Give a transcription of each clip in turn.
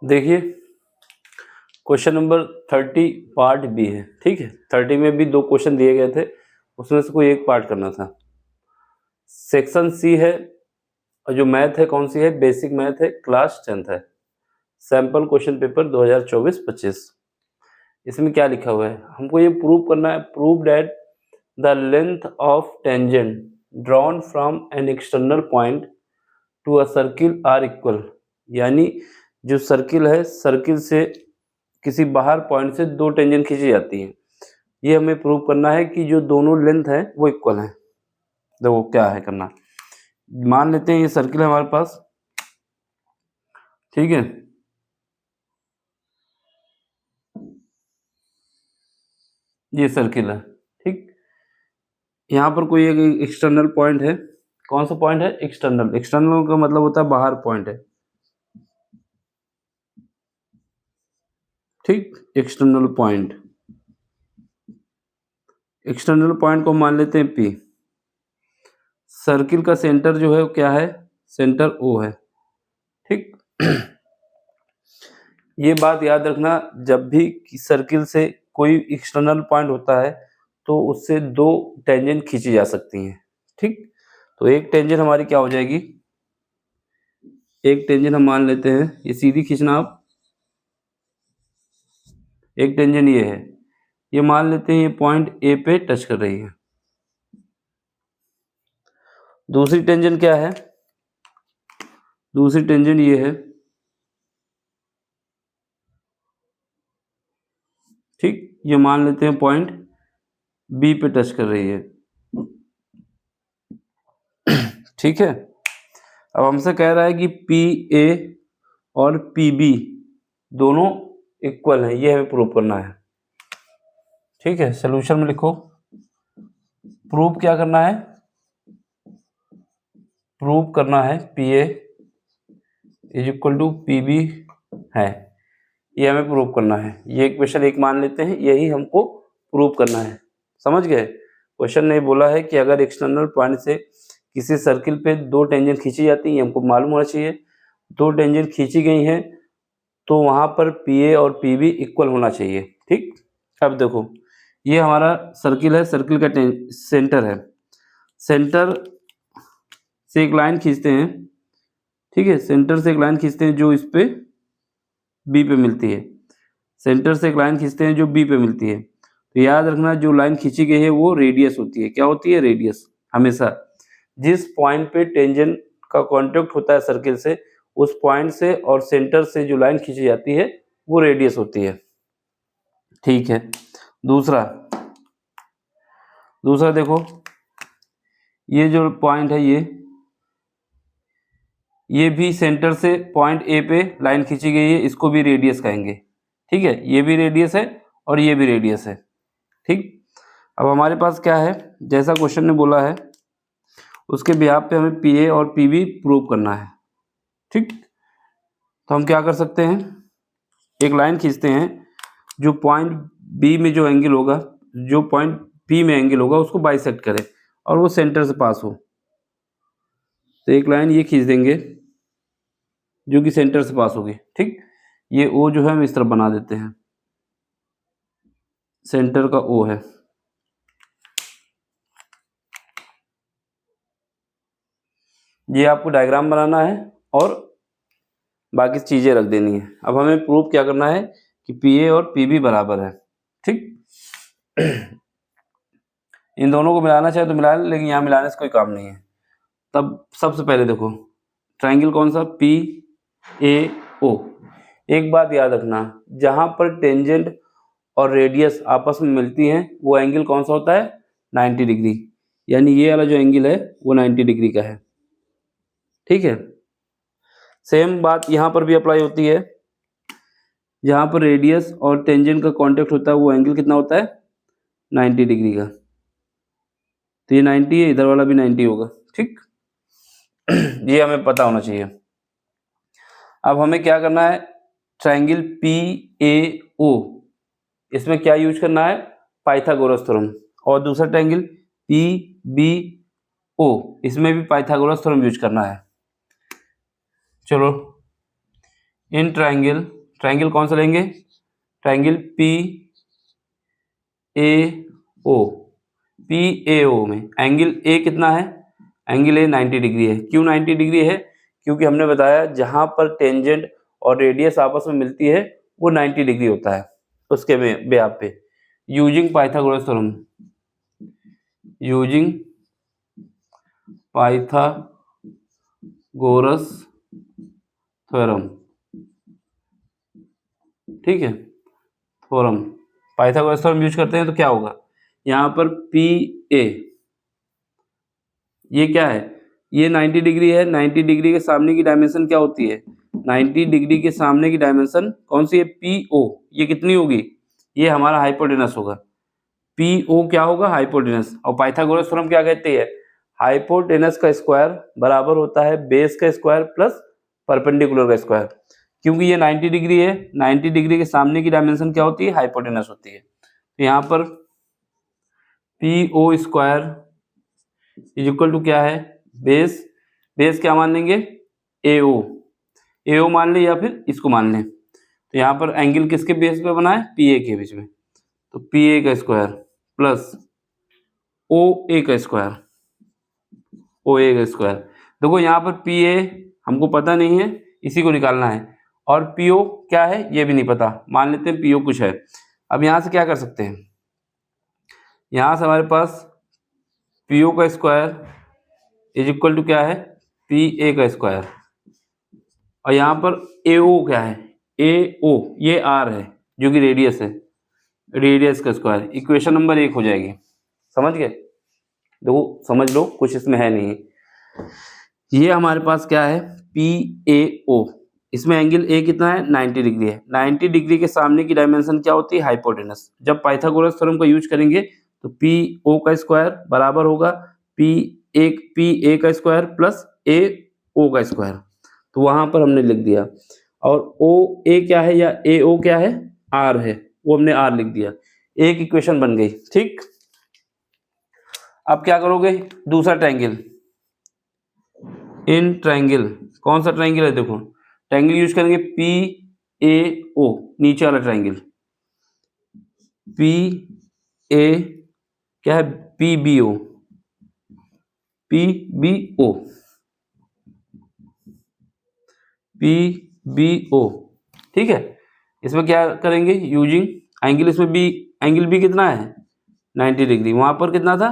देखिए question number 30 part B है, ठीक है। 30 में भी 2 क्वेश्चन दिए गए थे, उसमें से कोई एक पार्ट करना था। सेक्शन सी है और जो मैथ है कौन सी है, बेसिक मैथ है, क्लास 10th है। Sample question paper 2024-25। इसमें क्या लिखा हुआ है, हमको ये प्रूव करना है, prove that the length of tangent drawn from an external point to a circle are equal. यानी जो सर्किल है, सर्किल से किसी बाहर पॉइंट से 2 टेंजेंट खींची जाती हैं। ये हमें प्रूव करना है कि जो दोनों लेंथ है वो इक्वल है। देखो क्या है करना, मान लेते हैं ये सर्किल है हमारे पास, ठीक है। ये सर्किल है, ठीक। यहाँ पर कोई एक एक्सटर्नल पॉइंट है। कौन सा पॉइंट है, एक्सटर्नल। एक्सटर्नल का मतलब होता है बाहर पॉइंट है, ठीक। एक्सटर्नल पॉइंट, एक्सटर्नल पॉइंट को मान लेते हैं P। सर्किल का सेंटर जो है वो क्या है, सेंटर O है, ठीक। ये बात याद रखना, जब भी सर्किल से कोई एक्सटर्नल पॉइंट होता है तो उससे 2 टेंजेंट खींची जा सकती हैं, ठीक। तो एक टेंजेंट हमारी क्या हो जाएगी, एक टेंजेंट हम मान लेते हैं, ये सीधी खींचना आप। एक टेंजेंट ये है, ये मान लेते हैं ये पॉइंट ए पे टच कर रही है। दूसरी टेंजेंट क्या है, दूसरी टेंजेंट ये है, ठीक। ये मान लेते हैं पॉइंट बी पे टच कर रही है, ठीक है। अब हमसे कह रहा है कि पी ए और पी बी दोनों इक्वल हैं, ये हमें प्रूव करना है, ठीक है। सोल्यूशन में लिखो, प्रूव क्या करना है, प्रूव करना है P A is equal to P B है, ये हमें प्रूव करना है। ये क्वेश्चन एक मान लेते हैं, यही हमको प्रूव करना है, समझ गए। क्वेश्चन ने बोला है कि अगर एक्सटर्नल पॉइंट से किसी सर्किल पे 2 टेंजेंट खींची जाती हैं, हमको मालूम होना चाहिए 2 टेंजेंट खींची गई हैं तो वहाँ पर पी ए और पी बी इक्वल होना चाहिए, ठीक। अब देखो ये हमारा सर्किल है, सर्किल का सेंटर है, सेंटर से एक लाइन खींचते हैं, ठीक है। सेंटर से एक लाइन खींचते हैं जो इस पे बी पे मिलती है, सेंटर से एक लाइन खींचते हैं जो बी पे मिलती है। तो याद रखना जो लाइन खींची गई है वो रेडियस होती है, क्या होती है, रेडियस। हमेशा जिस पॉइंट पे टेंजेंट का कांटेक्ट होता है सर्किल से, उस पॉइंट से और सेंटर से जो लाइन खींची जाती है वो रेडियस होती है, ठीक है। दूसरा देखो ये जो पॉइंट है ये भी सेंटर से पॉइंट ए पे लाइन खींची गई है, इसको भी रेडियस कहेंगे, ठीक है। ये भी रेडियस है और ये भी रेडियस है, ठीक। अब हमारे पास क्या है, जैसा क्वेश्चन ने बोला है उसके बिहाफ पे हमें पी ए और पी बी प्रूव करना है, ठीक। तो हम क्या कर सकते हैं, एक लाइन खींचते हैं, जो पॉइंट बी में जो एंगल होगा, जो पॉइंट पी में एंगल होगा उसको बाइसेक्ट करे और वो सेंटर से पास हो। तो एक लाइन ये खींच देंगे जो कि सेंटर से पास होगी, ठीक। ये ओ जो है हम इस तरफ बना देते हैं, सेंटर का ओ है। ये आपको डायग्राम बनाना है और बाकी चीजें रख देनी है। अब हमें प्रूफ क्या करना है कि पी ए और पी बी बराबर है, ठीक। इन दोनों को मिलाना चाहे तो मिला लें, लेकिन यहाँ मिलाने से कोई काम नहीं है। तब सबसे पहले देखो ट्राइंगल कौन सा, पी ए ओ। एक बात याद रखना, जहां पर टेंजेंट और रेडियस आपस में मिलती हैं वो एंगल कौन सा होता है, 90 डिग्री। यानी ये वाला जो एंगल है वो 90 डिग्री का है, ठीक है। सेम बात यहाँ पर भी अप्लाई होती है, जहाँ पर रेडियस और टेंजेंट का कांटेक्ट होता है वो एंगल कितना होता है, 90 डिग्री का। तो ये 90 है, इधर वाला भी 90 होगा, ठीक। ये हमें पता होना चाहिए। अब हमें क्या करना है, ट्राइंगल पी ए ओ, इसमें क्या यूज करना है, पाइथागोरस थ्योरम। और दूसरा ट्राइंगल पी बी ओ, इसमें भी पाइथागोरस थ्योरम यूज करना है। चलो इन ट्राइंगल ट्रायंगल कौन सा लेंगे? Triangle P A O. P A O में एंगल ए कितना है? एंगल ए 90 डिग्री है। क्यों 90 डिग्री है? क्योंकि हमने बताया जहां पर टेंजेंट और रेडियस आपस में मिलती है वो 90 डिग्री होता है उसके बेहाफ पे। Using Pythagoras theorem, using Pythagoras theorem, ठीक है, थ्योरम, पाइथागोरस थ्योरम यूज करते हैं तो क्या होगा? यहाँ पर पी ए, ये क्या है? ये 90 डिग्री है। 90 डिग्री के सामने की डायमेंशन क्या होती है? 90 डिग्री के सामने की डायमेंशन कौन सी है? P O. ये कितनी होगी? ये हमारा हाइपोटेनस होगा। पी ओ क्या होगा? हाइपोटेनस। और पाइथागोरस थ्योरम क्या कहती है? हाइपोटेनस का स्क्वायर बराबर होता है बेस का स्क्वायर प्लस परपेंडिकुलर का स्क्वायर। क्योंकि ये 90 डिग्री है, 90 डिग्री के सामने की डायमेंशन क्या होती है? हाइपोटेनस होती है। तो यहाँ पर P O square is equal to क्या है? बेस, बेस क्या मान लेंगे? ए ओ, ए ओ मान लें या फिर इसको मान लें। तो यहाँ पर एंगल किसके बेस पे बना है? पी ए के बीच में। तो पी ए का स्क्वायर प्लस ओ ए का स्क्वायर, ओ ए का स्क्वायर। देखो यहाँ पर पी ए हमको पता नहीं है, इसी को निकालना है। और पी ओ क्या है ये भी नहीं पता, मान लेते हैं पी ओ कुछ है। अब यहाँ से क्या कर सकते हैं? यहाँ से हमारे पास पी ओ का स्क्वायर इज इक्वल टू क्या है? पी ए का स्क्वायर। और यहाँ पर ए ओ क्या है? ए ओ ये आर है जो कि रेडियस है, रेडियस का स्क्वायर। इक्वेशन नंबर 1 हो जाएगी। समझ गए? देखो समझ लो, कुछ इसमें है नहीं। ये हमारे पास क्या है? पी ए ओ। इसमें एंगल ए कितना है? 90 डिग्री है। 90 डिग्री के सामने की डायमेंशन क्या होती है? हाइपोटेनस। जब पाइथागोरस थ्योरम का यूज करेंगे तो पी ओ का स्क्वायर बराबर होगा पी ए का स्क्वायर प्लस ए ओ का स्क्वायर। तो वहां पर हमने लिख दिया। और ओ ए क्या है या ए ओ क्या है? आर है, वो हमने आर लिख दिया। एक इक्वेशन बन गई। ठीक, अब क्या करोगे? दूसरा ट्रायंगल, इन ट्रायंगल, कौन सा ट्रायंगल है? देखो ट्रायंगल यूज करेंगे पी ए ओ, नीचे वाला ट्रायंगल। पी ए क्या है? P B O, P B O, P B O, ठीक है। इसमें क्या करेंगे? यूजिंग एंगल, इसमें बी, एंगल बी कितना है? 90 डिग्री। वहां पर कितना था?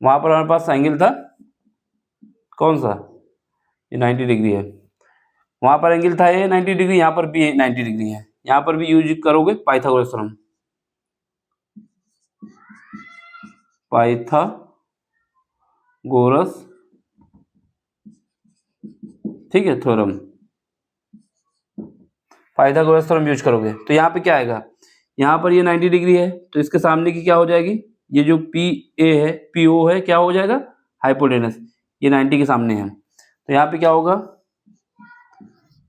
वहां पर हमारे पास एंगल था कौन सा? ये 90 डिग्री है। वहां पर एंगल था ये 90 डिग्री, यहाँ पर भी 90 डिग्री है। यहाँ पर भी यूज करोगे पाइथागोरस थ्योरम, पाइथागोरस, ठीक है, थ्योरम, पाइथागोरस थ्योरम यूज करोगे तो यहाँ पे क्या आएगा? यहाँ पर ये 90 डिग्री है तो इसके सामने की क्या हो जाएगी? ये जो पी ए है, पी ओ है, क्या हो जाएगा? हाइपोटेनस। ये 90 के सामने है तो यहाँ पे क्या होगा?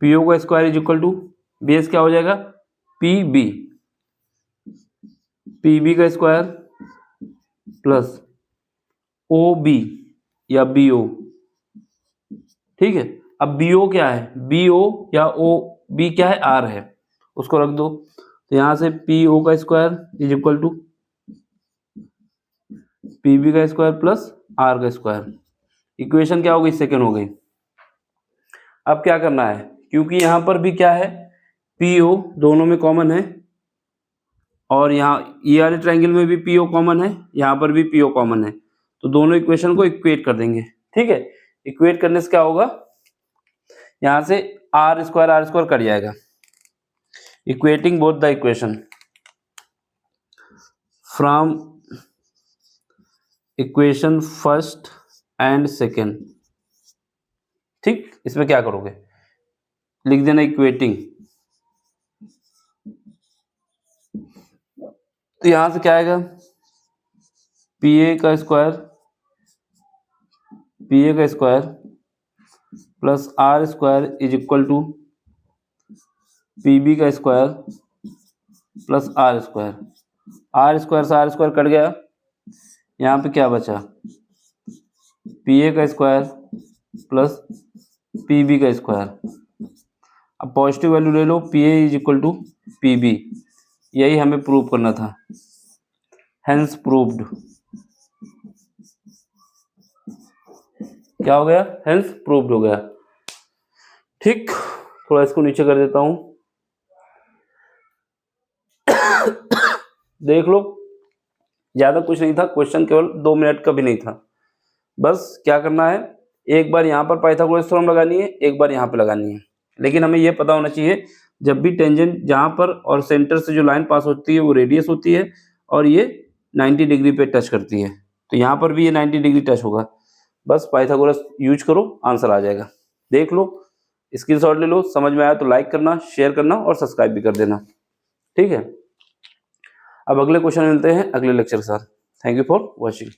पी ओ का square is equal to base क्या हो जाएगा? पी बी, पी बी का स्क्वायर प्लस ओ बी या बी ओ, ठीक है। अब बी ओ क्या है? बी ओ या ओ बी क्या है? आर है, उसको रख दो। तो यहाँ से पी ओ का square is equal to P B का स्क्वायर प्लस आर का स्क्वायर। इक्वेशन क्या हो गई? सेकेंड हो गई। अब क्या करना है? क्योंकि यहाँ पर भी क्या है? पी ओ दोनों में कॉमन है, और यहाँ ये वाले ट्रायंगल में भी पी ओ कॉमन है, यहाँ पर भी पी ओ कॉमन है। तो दोनों इक्वेशन को इक्वेट कर देंगे, ठीक है। इक्वेट करने से क्या होगा? यहाँ से आर स्क्वायर कट जाएगा। Equating both the equation from equation first and second, ठीक। इसमें क्या करोगे? लिख देना इक्वेटिंग। तो यहां से क्या आएगा? पी ए का स्क्वायर, पी ए का square plus R square is equal to P B का square plus R square. R square से आर स्क्वायर कट गया, यहाँ पे क्या बचा? पी ए का स्क्वायर प्लस पी बी का स्क्वायर। अब पॉजिटिव वैल्यू ले लो, P A is equal to P B, यही हमें प्रूव करना था, हेंस प्रूव्ड। क्या हो गया? हेंस प्रूव्ड हो गया। ठीक, थोड़ा इसको नीचे कर देता हूं। देख लो, ज्यादा कुछ नहीं था, क्वेश्चन केवल 2 मिनट का भी नहीं था। बस क्या करना है, एक बार यहाँ पर पाइथागोरस थ्योरम लगानी है, एक बार यहाँ पे लगानी है। लेकिन हमें यह पता होना चाहिए जब भी टेंजेंट जहाँ पर और सेंटर से जो लाइन पास होती है वो रेडियस होती है और ये 90 डिग्री पे टच करती है, तो यहाँ पर भी ये 90 डिग्री टच होगा। बस पाइथागोरस यूज करो, आंसर आ जाएगा। देख लो, स्क्रीनशॉट ले लो, समझ में आया तो लाइक करना, शेयर करना और सब्सक्राइब भी कर देना। ठीक है, अब अगले क्वेश्चन मिलते हैं अगले लेक्चर के साथ। Thank you for watching.